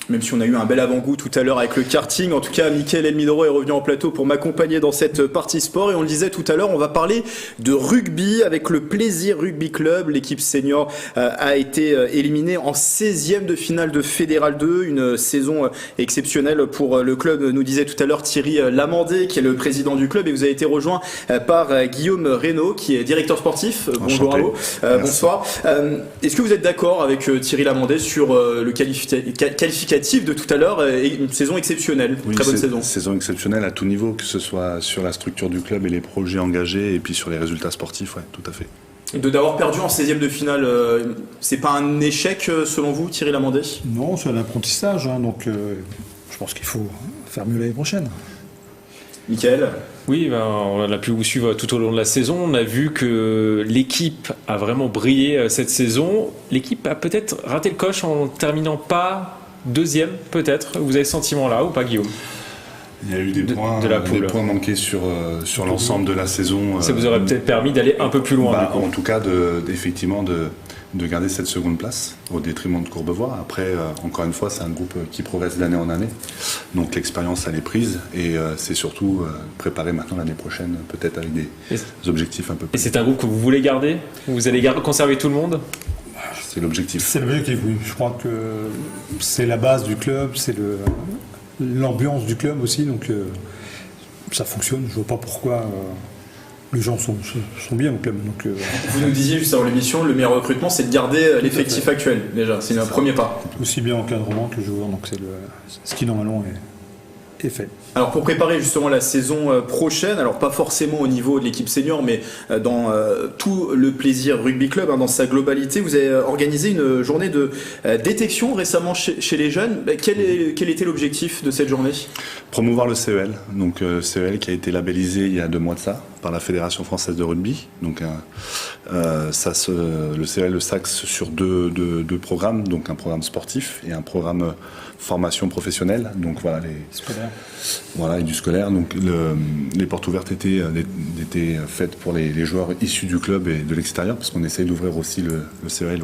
Même si on a eu un bel avant-goût tout à l'heure avec le karting. En tout cas, Mickaël Elmidoro est revenu en plateau pour m'accompagner dans cette partie sport. Et on le disait tout à l'heure, on va parler de rugby avec le Plaisir Rugby Club. L'équipe senior a été éliminée en 16e de finale de Fédéral 2. Une saison exceptionnelle pour le club, nous disait tout à l'heure Thierry Lamandé, qui est le président du club. Et vous avez été rejoint par Guillaume Reynaud, qui est directeur sportif. Bonjour à vous. Bonsoir. Est-ce que vous êtes d'accord avec Thierry Lamandé sur le qualificatif de tout à l'heure, une saison exceptionnelle, oui, très bonne saison. Saison exceptionnelle à tout niveau, que ce soit sur la structure du club et les projets engagés, et puis sur les résultats sportifs, ouais, tout à fait. D'avoir perdu en 16e de finale, c'est pas un échec selon vous, Thierry Lamandé? Non, c'est un apprentissage, donc je pense qu'il faut faire mieux l'année prochaine. Mickaël? Oui, on a pu vous suivre tout au long de la saison. On a vu que l'équipe a vraiment brillé cette saison. L'équipe a peut-être raté le coche en terminant pas deuxième, peut-être. Vous avez ce sentiment-là ou pas, Guillaume? Il y a eu des points manqués sur l'ensemble de la saison. Ça vous aurait peut-être permis d'aller un peu plus loin. En tout cas, effectivement, de garder cette seconde place au détriment de Courbevoie. Après, encore une fois, c'est un groupe qui progresse d'année en année. Donc l'expérience, elle est prise. Et c'est surtout préparer maintenant l'année prochaine, peut-être avec des objectifs un peu plus. Et c'est un groupe que vous voulez garder? Vous allez conserver tout le monde? C'est l'objectif. C'est l'objectif, oui. Je crois que c'est la base du club, c'est l'ambiance du club aussi, donc ça fonctionne. Je ne vois pas pourquoi les gens sont bien au club. Donc, Vous nous disiez juste avant l'émission, le meilleur recrutement, c'est de garder l'effectif actuel, déjà. C'est un premier pas. Aussi bien encadrement que joueur, donc c'est ce qui normalement est fait. Alors pour préparer justement la saison prochaine, alors pas forcément au niveau de l'équipe senior, mais dans tout le Plaisir Rugby Club, dans sa globalité, vous avez organisé une journée de détection récemment chez les jeunes. Quel était l'objectif de cette journée? Promouvoir le CEL, donc CEL qui a été labellisé il y a 2 mois de ça par la Fédération Française de Rugby. Donc le CEL s'axe sur deux programmes, donc un programme sportif et un programme formation professionnelle, donc voilà, et du scolaire. Donc les portes ouvertes étaient faites pour les joueurs issus du club et de l'extérieur, parce qu'on essaye d'ouvrir aussi le CEL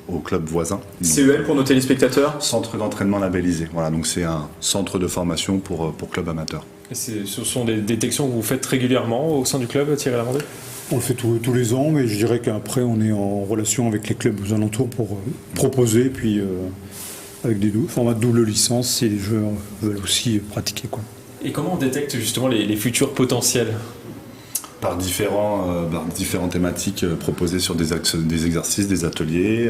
au club voisin. CEL pour nos téléspectateurs? Centre d'entraînement labellisé. Voilà, donc c'est un centre de formation pour club amateur. Et ce sont des détections que vous faites régulièrement au sein du club, Thierry Lamandé? On le fait tous les ans, mais je dirais qu'après on est en relation avec les clubs aux alentours pour proposer, puis avec des formats de double licence si les joueurs veulent aussi pratiquer, quoi. Et comment on détecte justement les futurs potentiels? Par différentes thématiques proposées sur des exercices, des ateliers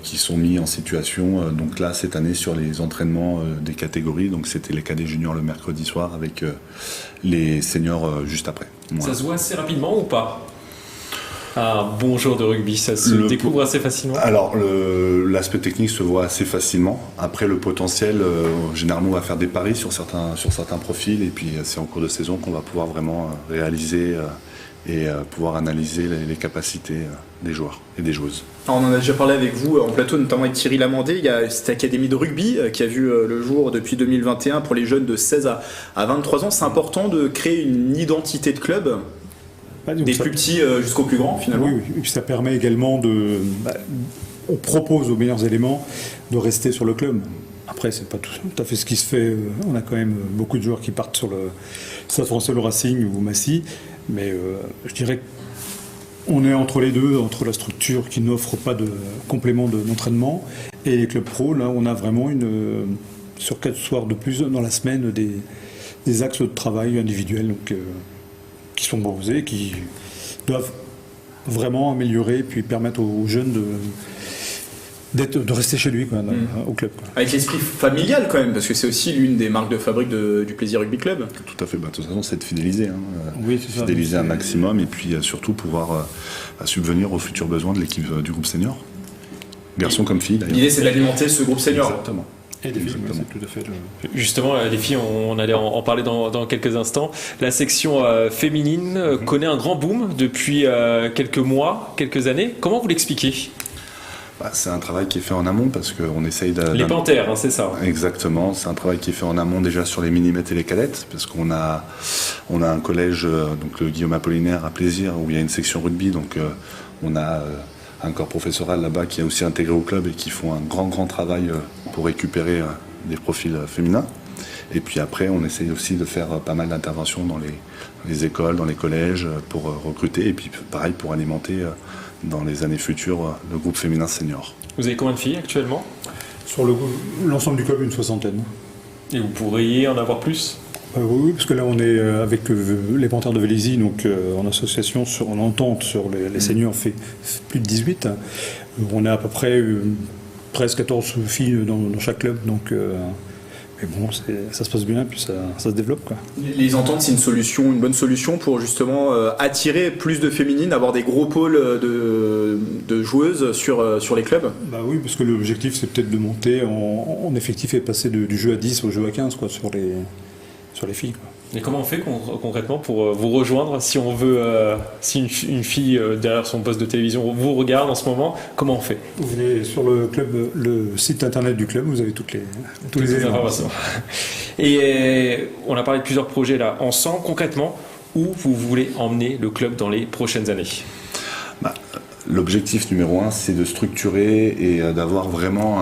qui sont mis en situation. Donc là, cette année, sur les entraînements des catégories, donc c'était les cadets juniors le mercredi soir avec les seniors juste après. Voilà. Ça se voit assez rapidement ou pas? Un bon jour de rugby, ça se découvre assez facilement? Alors, l'aspect technique se voit assez facilement. Après, le potentiel, généralement, on va faire des paris sur certains profils. Et puis, c'est en cours de saison qu'on va pouvoir vraiment réaliser et pouvoir analyser les capacités des joueurs et des joueuses. Alors on en a déjà parlé avec vous en plateau, notamment avec Thierry Lamandé. Il y a cette académie de rugby qui a vu le jour depuis 2021 pour les jeunes de 16 à 23 ans. C'est important de créer une identité de club. Des plus petits jusqu'aux plus grands, finalement. Oui, et puis ça permet également on propose aux meilleurs éléments de rester sur le club. Après, c'est pas tout à fait ce qui se fait. On a quand même beaucoup de joueurs qui partent sur le Stade Français, le Racing ou Massy. Mais je dirais qu'on est entre les deux, entre la structure qui n'offre pas de complément d'entraînement et les clubs pro. Là, on a vraiment sur 4 soirs de plus dans la semaine des axes de travail individuels. Donc, qui sont proposés, qui doivent vraiment améliorer et puis permettre aux jeunes de rester chez lui, au club. Avec l'esprit familial quand même, parce que c'est aussi l'une des marques de fabrique du Plaisir Rugby Club. Tout à fait, de toute façon c'est de fidéliser. Oui, c'est ça. Fidéliser un maximum et puis surtout pouvoir subvenir aux futurs besoins de l'équipe du groupe senior. Garçons comme filles d'ailleurs. L'idée c'est d'alimenter ce groupe senior. Exactement. Et les filles, c'est tout à fait Justement, les filles, on allait en parler dans quelques instants. La section féminine connaît un grand boom depuis quelques mois, quelques années. Comment vous l'expliquez? C'est un travail qui est fait en amont parce qu'on essaye Les Panthères, c'est ça. Exactement, c'est un travail qui est fait en amont déjà sur les minimètres et les cadettes parce qu'on a un collège, donc le Guillaume Apollinaire à Plaisir où il y a une section rugby, donc on a un corps professoral là-bas qui est aussi intégré au club et qui font un grand travail pour récupérer des profils féminins. Et puis après, on essaye aussi de faire pas mal d'interventions dans les écoles, dans les collèges, pour recruter, et puis pareil pour alimenter dans les années futures le groupe féminin senior. Vous avez combien de filles actuellement? Sur l'ensemble du club, une 60aine. Et vous pourriez en avoir plus? Oui, parce que là on est avec les Panthères de Vélizy, donc en association, en entente sur les seniors, fait plus de 18. On a à peu près 13-14 filles dans chaque club, donc mais bon, ça se passe bien, puis ça se développe, quoi. Les ententes, c'est une bonne solution pour justement attirer plus de féminines, avoir des gros pôles de joueuses sur les clubs. Bah oui, parce que l'objectif c'est peut-être de monter en effectif et passer du jeu à 10 au jeu à 15, quoi, sur les filles, quoi. Et comment on fait concrètement pour vous rejoindre si on veut, si une fille derrière son poste de télévision vous regarde en ce moment, comment on fait? Vous venez sur le site internet du club, vous avez tous les éléments. Informations. Et on a parlé de plusieurs projets là ensemble. Concrètement, où vous voulez emmener le club dans les prochaines années? L'objectif numéro 1, c'est de structurer et d'avoir vraiment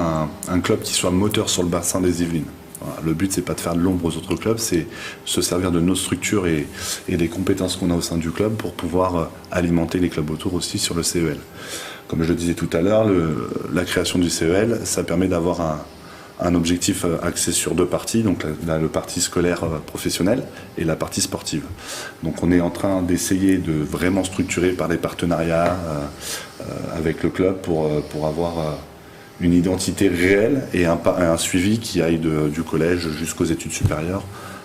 un club qui soit moteur sur le bassin des Yvelines. Voilà, le but, c'est pas de faire de l'ombre aux autres clubs, c'est se servir de nos structures et des compétences qu'on a au sein du club pour pouvoir alimenter les clubs autour aussi sur le CEL. Comme je le disais tout à l'heure, la création du CEL, ça permet d'avoir un objectif axé sur 2 parties, donc le parti scolaire professionnel et la partie sportive. Donc on est en train d'essayer de vraiment structurer par des partenariats avec le club pour avoir une identité réelle et un suivi qui aille du collège jusqu'aux études supérieures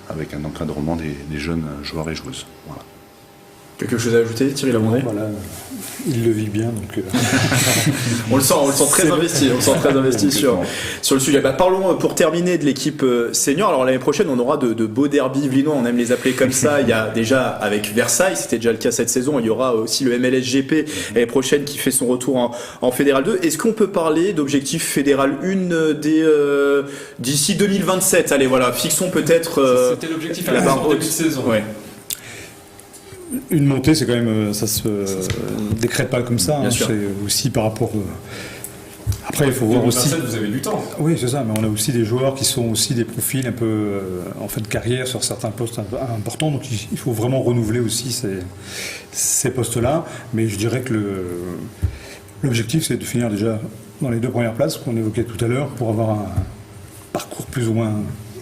avec un encadrement des jeunes joueurs et joueuses. Voilà. Quelque chose à ajouter, Thierry Lamondé? Voilà, il le vit bien, donc on le sent très investi, sur le sujet. Parlons pour terminer de l'équipe senior. Alors l'année prochaine, on aura de beaux derbys yvelinois, on aime les appeler comme ça. Il y a déjà avec Versailles, c'était déjà le cas cette saison. Il y aura aussi le MLSGP l'année prochaine qui fait son retour en Fédéral 2. Est-ce qu'on peut parler d'objectif Fédéral 1 d'ici 2027? Allez, voilà, fixons peut-être. C'était l'objectif à la début de saison. Ouais. Une montée, c'est quand même, ça se décrète pas comme ça. Sûr. C'est aussi par rapport. Après, il faut voir aussi. Vous avez du temps. Oui, c'est ça. Mais on a aussi des joueurs qui sont aussi des profils un peu en fin de carrière sur certains postes importants. Donc, il faut vraiment renouveler aussi ces postes-là. Mais je dirais que l'objectif, c'est de finir déjà dans les 2 premières places qu'on évoquait tout à l'heure pour avoir un parcours plus ou moins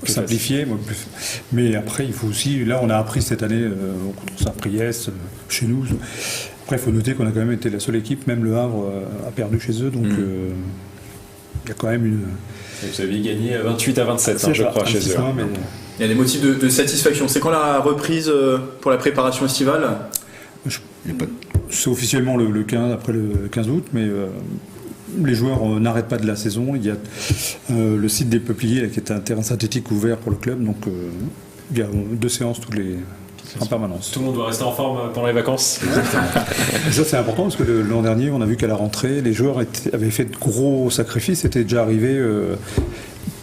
simplifié. Mais après, il faut aussi, là on a appris cette année contre Saint-Priest, chez nous. Après, il faut noter qu'on a quand même été la seule équipe, même le Havre a perdu chez eux, donc il y a quand même une... Vous aviez gagné 28-27, je crois, chez eux. Mais... Il y a des motifs de satisfaction. C'est quand la reprise pour la préparation estivale? C'est officiellement le 15, après le 15 août, mais... les joueurs n'arrêtent pas de la saison. Il y a le site des Peupliers, là, qui est un terrain synthétique ouvert pour le club. Donc il y a 2 séances en permanence. Tout le monde doit rester en forme pendant les vacances. Et ça, c'est important parce que l'an dernier, on a vu qu'à la rentrée, les joueurs avaient fait de gros sacrifices. C'était déjà arrivé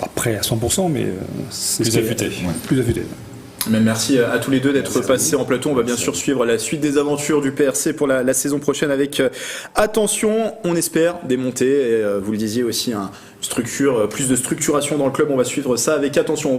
après à 100%, mais plus affûté. Plus affûté. Mais merci à tous les deux d'être passés en plateau. On va bien sûr suivre la suite des aventures du PRC pour la saison prochaine avec attention, on espère des montées et vous le disiez aussi, plus de structuration dans le club. On va suivre ça avec attention.